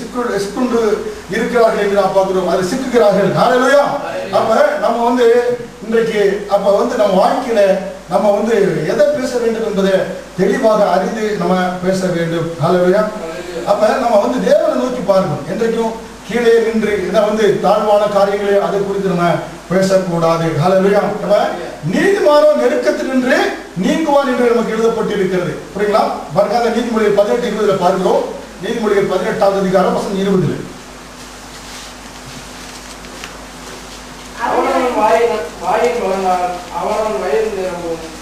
சிக்குண்டு இருக்கிறார்கள் என்று நாம் பார்க்கிறோம். அது சிக்குகிறார்கள். ஹல்லேலூயா. அப்ப நம்ம வந்து இன்றைக்கு அப்ப வந்து நம்ம வாழ்க்கையில நம்ம வந்து எதை பேச வேண்டும் என்பதை தெளிவாக அறிந்து நம்ம பேச வேண்டும். ஹல்லேலூயா. அப்ப நம்ம வந்து தேவனை நோக்கி பார்க்கணும். என்றைக்கும் கீழே நின்று இதை வந்து தாழ்வான காரியங்களை அதை குறித்து நம்ம பேசக்கூடாது. ஹல்லேலூயா. அப்ப நீதிமானோ நெருக்கத்தில் நின்று நீங்குவான் என்று நமக்கு எழுதப்பட்டிருக்கிறது. புரியுங்களா? பாருங்க, நீதிமொழிகள் 18:20 பார்க்கிறோம். நீதிமொழிகள் 18வது அதிகாரம் வசனம் 20.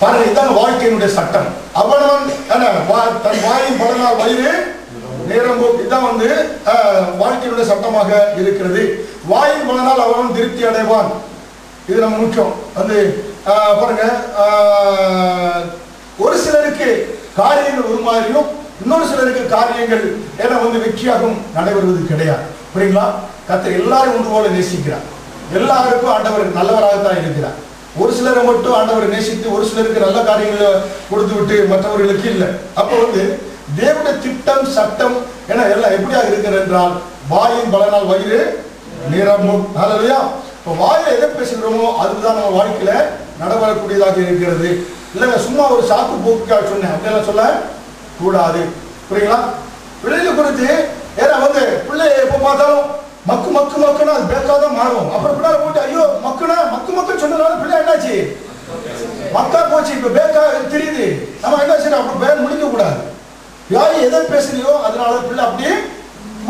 பாருங்க, இதுதான் வாழ்க்கையினுடைய சட்டம். அவனவன் தன் வாயின் பலனால் வயிறு நிரம்பும். இதுதான் வந்து வாழ்க்கையினுடைய சட்டமாக இருக்கிறது. வாயின் பலனால் அவன் திருப்தி அடைவான். இது நம்ம முக்கியம். வந்து பாருங்க, ஒரு சிலருக்கு காரியங்கள் ஒரு மாதிரியும் இன்னொரு சிலருக்கு காரியங்கள் ஏன்னா வந்து வெற்றியாகவும் நடைபெறுவது கிடையாது. புரியுங்களா? கர்த்தர் எல்லாரும் ஒன்று போல நேசிக்கிறார். எல்லாருக்கும் ஆண்டவர் நல்லவராகத்தான் இருக்கிறார். ஒரு சிலரை மட்டும் ஆண்டவர் நேசித்து ஒரு சிலருக்கு நல்ல காரியங்களை கொடுத்து விட்டு மற்றவர்களுக்கு இல்லை. அப்போ வந்து தேவனுடைய திட்டம் சட்டம் என எல்லாம் எப்படியாக இருக்கிறது என்றால் வாயின் பலனால் வயிறு நிரம்பும். ஹல்லேலூயா. இப்போ வாயில எதை பேசுகிறோமோ அதுதான் நம்ம வாழ்க்கையில நடைபெறக்கூடியதாக இருக்கிறது. இல்லைங்க, சும்மா ஒரு சாக்கு போக்குக்காக சொன்னேன் அப்படியெல்லாம் சொல்ல கூடாது. புரியுங்களா? பிள்ளைகளை குறித்து ஏன்னா வந்து பிள்ளை எப்போ பார்த்தாலும் மக்கு மக்கு மக்குன்னா அது பேக்காதான் மாறும். அப்புறம் பிள்ளைகளை போட்டு ஐயோ மக்குனா மக்கு சொன்னதுனால பிள்ளை என்னாச்சு மக்கா போச்சு, இப்ப பேக்கா தெரியுது. நம்ம என்ன சரி அப்படி பேர் முடிக்க கூடாது. யாரு எதை பேசுறியோ அதனால பிள்ளை அப்படியே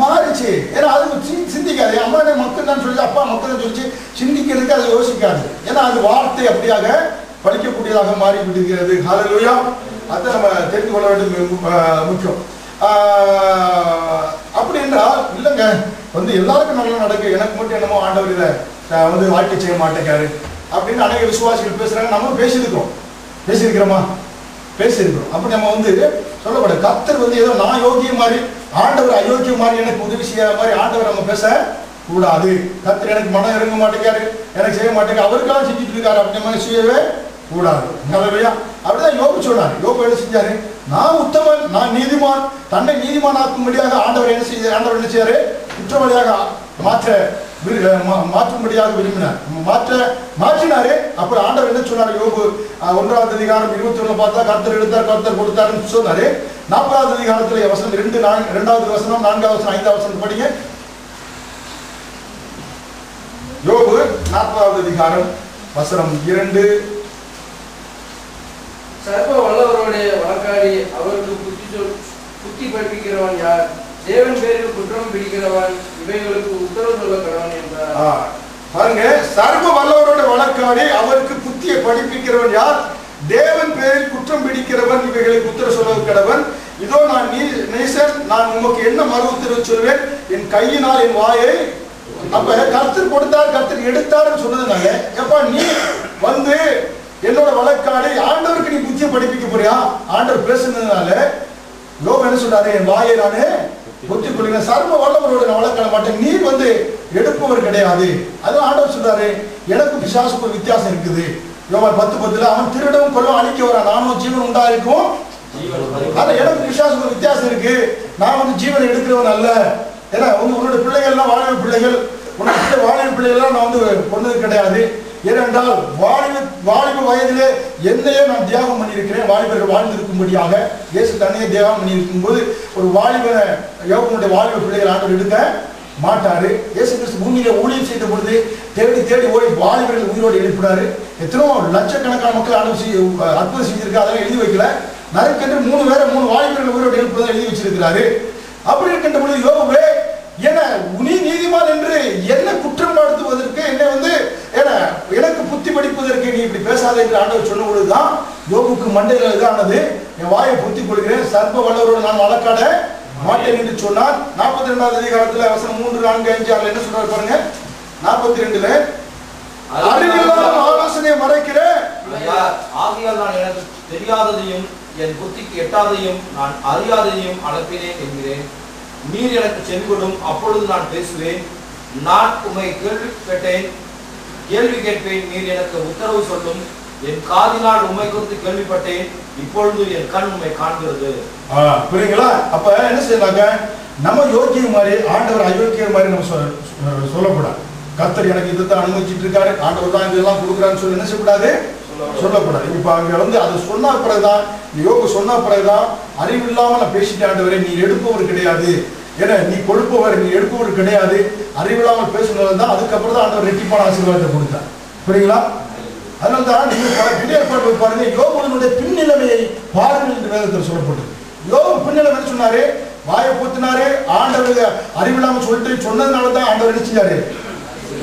மாறிச்சு. ஏன்னா அது சிந்திக்காது. அம்மா என்ன மக்கள் தான் சொல்லி அப்பா மக்கள் தான் சொல்லிச்சு சிந்திக்கிறதுக்கு அது யோசிக்காது. ஏன்னா அது வார்த்தை அப்படியாக படிக்கக்கூடியதாக மாறி விடுகிறது. ஹல்லேலூயா. அதை நம்ம தெரிந்து கொள்ள வேண்டும், முக்கியம். அப்படி என்றால் இல்லைங்க வந்து எல்லாருக்கும் நல்லா நடக்கு, எனக்கு மட்டும் என்னமோ ஆண்டவர் இதை வந்து வாழ்க்கை செய்ய மாட்டேங்காரு அப்படின்னு அநேக விசுவாசிகள் பேசுறாங்க. நம்ம பேசியிருக்கிறோமா? பேசியிருக்கிறோம். அப்படி நம்ம வந்து சொல்லப்பட கர்த்தர் வந்து ஏதோ நான் யோகியம் மாதிரி ஆண்டவர் அயோக்கியம் மாதிரி எனக்கு உதவி செய்ய மாதிரி ஆண்டவர் நம்ம பேச கூடாது. கர்த்தர் எனக்கு மனம் இறங்க மாட்டேங்காரு, எனக்கு செய்ய மாட்டேங்க, அவருக்காக செஞ்சுட்டு இருக்காரு அப்படி மாதிரி செய்யவே கூடாது. நல்லவையா? அப்படிதான் யோபு சொன்னார். யோபு என்ன செஞ்சாரு? நான் உத்தமன், நான் நீதிமான், தன்னை நீதிமான் ஆக்கும்படியாக ஆண்டவர் என்ன செய்யாரு? குற்றவாளியாக மாற்றும்படியாக விரும்பினார், மாற்றினாரு. அப்புறம் ஆண்டவர் என்ன சொன்னார்? யோபு 1வது அதிகாரம் 21 பார்த்தா கர்த்தர் எடுத்தார் கர்த்தர் கொடுத்தாருன்னு சொன்னாரு. 40வது அதிகாரத்துல வசனம் 2வது வசனம் 4வது வசனம் 5வது வசனம் படிங்க. யோபு 40வது அதிகாரம் வசனம் 2. சர்வ வல்லவருடைய வழக்காடி அவருக்கு புத்தி படிப்பிக்கிறவன் யார்? தேவன் பேரில் குற்றம் பிடிக்கிறவன் இவைகளுக்கு உத்தரவு சொல்ல கடவன் என்றார். பாருங்க, சர்வ வல்லவரோட வழக்காடி அவருக்கு புத்தியை படிப்பிக்கிறவன் யார்? தேவன் பேரில் குற்றம் பிடிக்கிறவன் இவைகளுக்கு உத்தரவு சொல்ல கடவன். இதோ நான் நேசன், நான் உமக்கு என்ன மறு உத்தரவு சொல்வேன்? என் கையினால் என் வாயை. அப்ப கர்த்தர் கொடுத்தார் கர்த்தர் எடுத்தாருன்னு சொன்னதுனால எப்ப நீ வந்து என்னோட வழக்காடி ஆண்டவருக்கு நீ புத்தியை படிப்பிக்க போறியா? ஆண்டவர் பேசுனதுனால யோபு என்ன சொல்றாரு? என் வாயை நானே புத்தி கொள்ளுங்க. சர்வ வல்லவரோட நான் வழக்காட மாட்டேன், நீ வந்து எடுப்பவர் கிடையாது. அதான் ஆண்டவர் சொல்றாரு, எனக்கு பிசாசுக்கு ஒரு வித்தியாசம் இருக்குது. யோவான் 10:10 அவன் திருடவும் கொல்லும் அழிக்க வரான், நானும் ஜீவன் உண்டா இருக்கும். ஆனா எனக்கு பிசாசுக்கு ஒரு வித்தியாசம் இருக்கு, நான் வந்து ஜீவனை எடுக்கிறவன் அல்ல. ஏன்னா உன்னோட பிள்ளைகள்லாம் வாலிப பிள்ளைகள், உன்னோட வாலிப பிள்ளைகள்லாம் நான் வந்து கொண்டது கிடையாது. ஏனென்றால் வாலிப வயதிலே என்னையே நான் தியாகம் பண்ணியிருக்கிறேன், வாலிபர்கள் வாழ்ந்திருக்கும்படியாக. இயேசு தன்னையே தியாகம் பண்ணியிருக்கும் போது ஒரு வாலிபனை யோகனுடைய வாலிப பிள்ளைகள் ஆண்டவர் எடுக்க மாட்டாரு. இயேசு கிறிஸ்து பூமியில ஊழியம் செய்த பொழுது தேடி தேடி ஓடி வாலிபர்கள் உயிரோடு எழுப்பினாரு. எத்தனோ லட்சக்கணக்கான மக்கள் அற்புதம் செஞ்சிருக்காரு, அதெல்லாம் எழுதி வைக்கல. நறுக்கென்று 3 பேரை 3 வாலிபர்கள் உயிரோடு எழுப்புவதை எழுதி வச்சிருக்கிறாரு. அப்படி இருக்கின்ற பொழுது யோபுவே என நீ நீதிமான் என்று என்ன குற்றம் படுத்துவதற்கு, என்னை வந்து எனக்கு புத்தி படிப்பதற்கு நீ இப்படி பேசாத என்று ஆண்டவர் சொன்ன பொழுதுதான் யோபுக்கு மண்டையில் இதானது, என் வாயை புத்தி கொள்கிறேன், சர்வ வல்லவரோடு நான் வழக்காட மாட்டேன் என்று சொன்னார். 42வது அதிகாரத்துல வசனம் 3, 4, 5, 6 என்ன சொல்றாரு பாருங்க. 42ல அறிவில்லாத ஆலோசனையை மறைக்கிறேன், ஆகையால் நான் எனக்கு தெரியாததையும் என் புத்திக்கு எட்டாதையும் நான் அறியாதையும் அனுப்பினேன் என்கிறேன். நீர் எனக்கு செவிகொடும், அப்பொழுது நான் பேசுவேன். நான் உம்மை கேள்வி கேட்பேன், நீர் எனக்கு உத்தரவு சொல்லும். என் காதினால் உம்மை குறித்து கேள்விப்பட்டேன், இப்பொழுது என் கண் உம்மை காண்கிறது. புரியுங்களா? அப்ப என்ன செய்யறாங்க? நம்ம யோக்கியம் மாதிரி ஆண்டவர் அயோக்கியம் மாதிரி நம்ம சொல்லக்கூடாது. கர்த்தர் எனக்கு இதுதான் அனுமதிச்சுட்டு இருக்காரு, ஆண்டவர் தான் இதெல்லாம் கொடுக்குறான்னு சொல்லி என்ன செய்யக்கூடாது, சொல்லக்கூடாது. இப்ப அங்க அது சொன்ன பிறகுதான், யோகு சொன்ன பிறகுதான் அறிவில்லாம நான் பேசிட்டேன் ஆண்டவரே, நீ எடுப்பவர் கிடையாது, ஏன்னா நீ கொடுப்பவர், நீ எடுப்பவர் கிடையாது, அறிவில்லாமல் பேசுனது தான். அதுக்கப்புறம் தான் ஆண்டவர் ரெட்டிப்பான ஆசீர்வாதத்தை கொடுத்தார். புரியுங்களா? அதனால தான் நீங்க புதிய ஏற்பாடு பாருங்க, யோபுவினுடைய பின்னிலைமையை பாருங்கள் என்று வேதத்தில் சொல்லப்பட்டது. யோபு பின்னிலைமை சொன்னாரு, வாயை பூத்தினாரு, ஆண்டவர் அறிவில்லாம சொல்லிட்டு சொன்னதுனால தான் ஆண்டவர் என்ன செஞ்சாரு,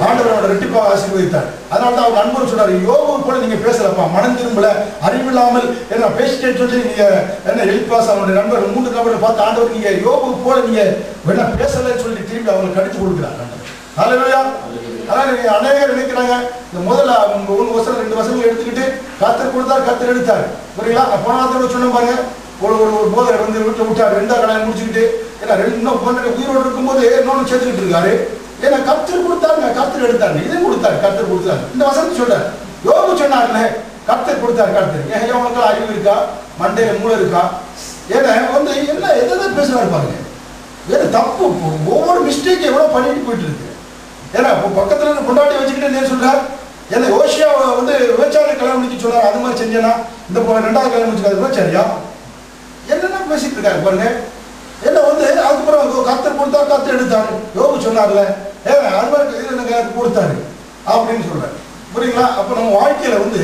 ஆண்டவரோட ரெட்டிப்பாக ஆசீர்வதித்தார். அதனால தான் அவர் நண்பர் சொன்னாரு, யோபு போல நீங்க பேசலப்பா, மனம் திரும்பல, அறிவில்லாமல் என்ன பேசிட்டேன்னு சொல்லி நீங்க என்ன எலிப்பாஸ் அவருடைய நண்பர் 3 நபரை பார்த்து ஆண்டவர் நீங்க யோபு போல நீங்க என்ன பேசலன்னு சொல்லி திரும்பி அவங்களுக்கு கடிச்சு கொடுக்குறாங்க. ஹல்லேலூயா. அதனால நீங்க அநேகர் நினைக்கிறாங்க, இந்த முதல்ல 1 வசனம் 2 வசனங்கள் எடுத்துக்கிட்டு கர்த்தர் கொடுத்தார், கர்த்தர் எடுத்தார். புரியுங்களா? போன வாரத்தோட சொன்ன பாருங்க, ஒரு போதர் வந்து வீட்டில் விட்டார், 2ஆவது கல்யாணம் முடிச்சுக்கிட்டு, ஏன்னா இன்னும் உயிரோடு இருக்கும்போது இன்னொன்று சேர்த்துக்கிட்டு இருக்காரு. ஏன்னா கர்த்தர் கொடுத்தாருங்க, கர்த்தர் எடுத்தாரு, இதையும் கொடுத்தாரு, கர்த்தர் கொடுத்தாரு. இந்த வசனத்தை சொல்றாரு. யோபு சொன்னார்ல, கர்த்தர் கொடுத்தாரு, கர்த்தர். ஏன் அவனுக்கு அறிவு இருக்கா, மண்டையில மூளை இருக்கா? ஏன்னா வந்து என்ன எதை பேசுறாரு பாருங்க, வேற தப்பு, ஒவ்வொரு மிஸ்டேக் எவ்வளவு பண்ணிட்டு போயிட்டு இருக்கு. ஏன்னா பக்கத்துல இருந்து கொண்டாடி வச்சுக்கிட்டு என்ன சொல்றாரு, ஏன்னா யோசியா வந்து விபச்சாரி கல்யாணம் முடிச்சு சொல்றாரு, அது மாதிரி செஞ்சேன்னா இந்த 2ஆவது கல்யாணம் முடிச்சுக்காது விபச்சாரியா, என்னென்ன பேசிட்டு இருக்காரு பாருங்க. என்ன வந்து அதுக்கப்புறம் கர்த்தர் கொடுத்தா, கர்த்தர் எடுத்தாரு, யோபு சொன்னார்ல, அது மாதிரி கொடுத்தாரு அப்படின்னு சொல்றாரு. புரியுங்களா? அப்ப நம்ம வாழ்க்கையில வந்து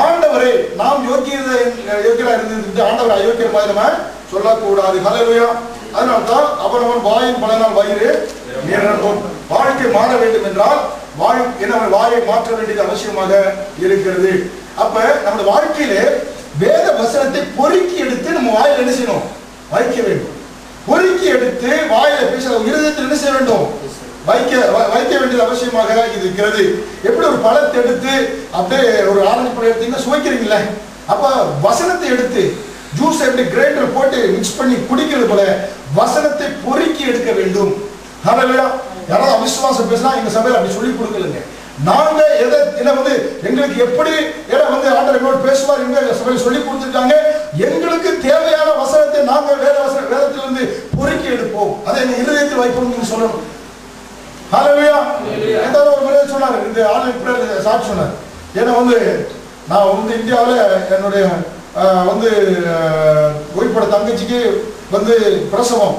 ஆண்டவரை நாம் யோக்கியரா இருந்துட்டு ஆண்டவர் அயோக்கிய மாதிரி நம்ம சொல்லக்கூடாது. ஹல்லேலூயா. அதனால்தான் அவனவன் வாயின் பலனால் வயிறு நிரம்பும். வாழ்க்கை மாற வேண்டும் என்றால் வாயை மாற்ற வேண்டியது அவசியமாக இருக்கிறது. அப்ப நம்ம வாழ்க்கையில வேத வசனத்தை பொறுக்கி எடுத்து நம்ம வாயில் என்ன செய்யணும், வைக்க வேண்டும். பொறுக்கி எடுத்து வாயில பேச இருதயத்தில் என்ன செய்ய வேண்டும், வைக்க வேண்டியது அவசியமாக இருக்கிறது. எப்படி ஒரு பழத்தை எடுத்து அப்படியே ஒரு ஆரஞ்சு பழம் எடுத்தீங்கன்னா சுவைக்கிறீங்களே, அப்ப வசனத்தை எடுத்து ஜூஸ் எப்படி கிரைண்டர் போட்டு மிக்ஸ் பண்ணி குடிக்கிறது போல வசனத்தை பொறுக்கி எடுக்க வேண்டும். ஹல்லேலூயா. யாராவது அவிசுவாசம் பேசினா எங்க சபையில அப்படி சொல்லி கொடுக்கலங்க. நாங்க என்ன வந்து எங்களுக்கு எப்படி வந்து ஆண்டவர் எங்களோட பேசுவார் எங்க சபையில சொல்லி கொடுத்துருக்காங்க. எங்களுக்கு தேவையான வசனத்தை நாங்க வேதத்திலிருந்து பொறுக்கி எடுப்போம், அதை எங்க இருதயத்தில் வைப்போம் சொல்லணும். ஹல்லேலூயா. ஏதாவது ஒரு முறை சொன்னாரு, இந்த ஆன்லைன் சாட்சி சொன்னார். ஏன்னா வந்து நான் வந்து இந்தியாவில் என்னுடைய வந்து ஓய்வுப்பட தங்கச்சிக்கு வந்து பிரசவம்,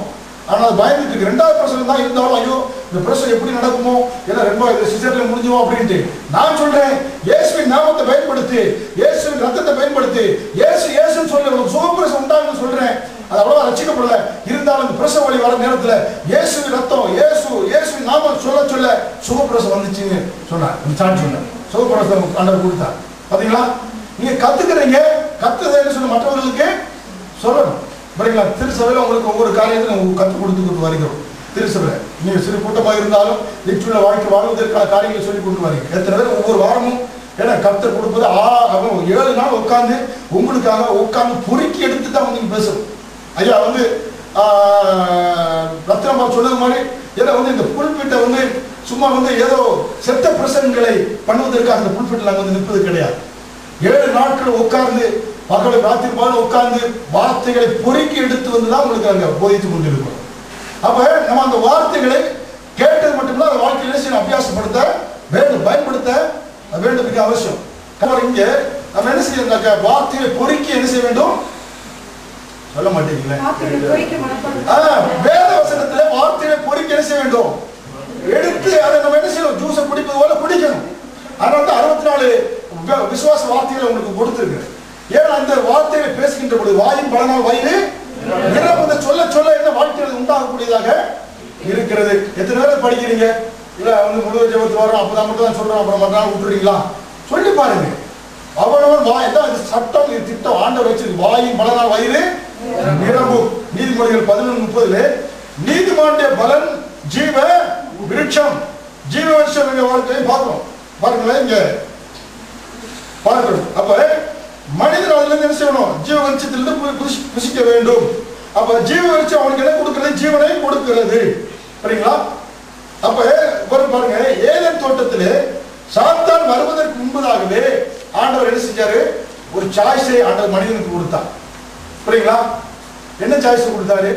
ஆனால் பயந்துட்டு இருக்கு. 2வது பிரசவம் தான் இருந்தாலும் ஐயோ இந்த பிரசவம் எப்படி நடக்குமோ, ஏன்னா ரொம்ப சிசர்ல முடிஞ்சுமோ அப்படின்ட்டு நான் சொல்றேன், இயேசுவின் நாமத்தை பயன்படுத்தி, இயேசுவின் ரத்தத்தை பயன்படுத்தி, இயேசுன்னு சொல்லி உனக்கு சுகப்பிரசவம் உண்டாகுன்னு சொல்றேன். அது அவ்வளவா ரட்சிக்கப்படல, இருந்தாலும் இந்த பிரசவ வழி வர நேரத்துல இயேசுவின் ரத்தம், இயேசுவின் நாமம் சொல்ல சுகப்பிரசவம் வந்துச்சுன்னு சொன்னார். சாட்சி சொன்னார், சுகப்பிரசவம் ஆண்டவர் கொடுத்தார். பாத்தீங்களா? நீங்க கத்துக்கிறீங்க, கத்துதேன்னு சொல்லி மற்றவர்களுக்கு சொல்லணும். புரியுங்களா? திருச்சபையில உங்களுக்கு ஒவ்வொரு காரியத்தையும் கற்றுக் கொடுத்துக்கிட்டு வருகிறோம். திருச்சபை நீங்க சிறு கூட்டமாக இருந்தாலும் நிச்சய வாழ்க்கை வாழ்வதற்கான காரியங்களை சொல்லி கொண்டு வரீங்க. எத்தனை பேர் ஒவ்வொரு வாரமும் ஏன்னா கர்த்தர் கொடுப்பது 7 நாள் உட்காந்து உங்களுக்காக உட்காந்து பொறுக்கி எடுத்து தான் வந்து பேசணும். ஐயா வந்து ரத்னமா சொன்னது மாதிரி ஏன்னா வந்து இந்த புல்பிட்டை வந்து சும்மா வந்து ஏதோ செத்த பிரசங்களை பண்ணுவதற்காக அந்த புல்பிட்டில் நாங்கள் வந்து நிற்பது கிடையாது. 7 நாட்கள் உட்கார்ந்து பகலை ராத்திரி பால் உட்கார்ந்து வார்த்தைகளை பொறுக்கி எடுத்து வந்துதான் உங்களுக்கு அங்க போதித்து கொண்டிருக்கிறோம். அப்ப நம்ம அந்த வார்த்தைகளை கேட்டது மட்டும்தான் அந்த வாழ்க்கையில அபியாசப்படுத்த வேண்டும், பயன்படுத்த வேண்டும், மிக அவசியம். இங்க நம்ம என்ன செய்ய, வார்த்தைகளை பொறுக்கி என்ன செய்ய வேண்டும் சொல்ல மாட்டீங்களே, வேத வசனத்துல வார்த்தைகளை பொறுக்கி என்ன செய்ய வேண்டும், எடுத்து அதை நம்ம என்ன செய்யணும், ஜூஸை குடிப்பது போல குடிக்கணும். அதனால தான் 64 விசுவாச வார்த்தைகளை உங்களுக்கு கொடுத்திருக்கு. ஏன்னா அந்த வார்த்தைகளை பேசுகின்ற பொழுது வாயின் பலனால் வயிறு நிரம்புவதை சொல்ல என்ன வாழ்க்கையில் உண்டாகக்கூடியதாக இருக்கிறது. எத்தனை பேர் படிக்கிறீங்க, இல்ல வந்து முழு ஜெபத்தில் வரோம், அப்பதான் மட்டும் தான் சொல்றோம், அப்புறம் மறுநாள் விட்டுறீங்களா, சொல்லி பாருங்க. அவனவன் எல்லாம் சட்டம் திட்டம் ஆண்டவர் வச்சிருக்கு. வாயின் பலனால் வயிறு நிரம்பும். நீதிமொழிகள் 11:30 நீதிமானுடைய பலன் ஜீவ விருட்சம். ஜீவ விருட்சம் வாழ்க்கையை பார்க்கிறோம். பாருங்களேன் இங்க பார்க்கணும். அப்ப மனிதன் அதுல இருந்து என்ன செய்யணும், ஜீவ வெளிச்சத்திலிருந்து புசிக்க வேண்டும். அப்ப ஜீவ வெளிச்சம் அவனுக்கு என்ன கொடுக்கிறது, ஜீவனை கொடுக்கிறது. சரிங்களா? அப்ப பாருங்க, ஏதேன் தோட்டத்திலே சாத்தான் வருவதற்கு முன்பதாகவே ஆண்டவர் என்ன செஞ்சாரு, ஒரு சாய்ஸை ஆண்டவர் மனிதனுக்கு கொடுத்தார். புரியுங்களா? என்ன சாய்ஸ் கொடுத்தாரு,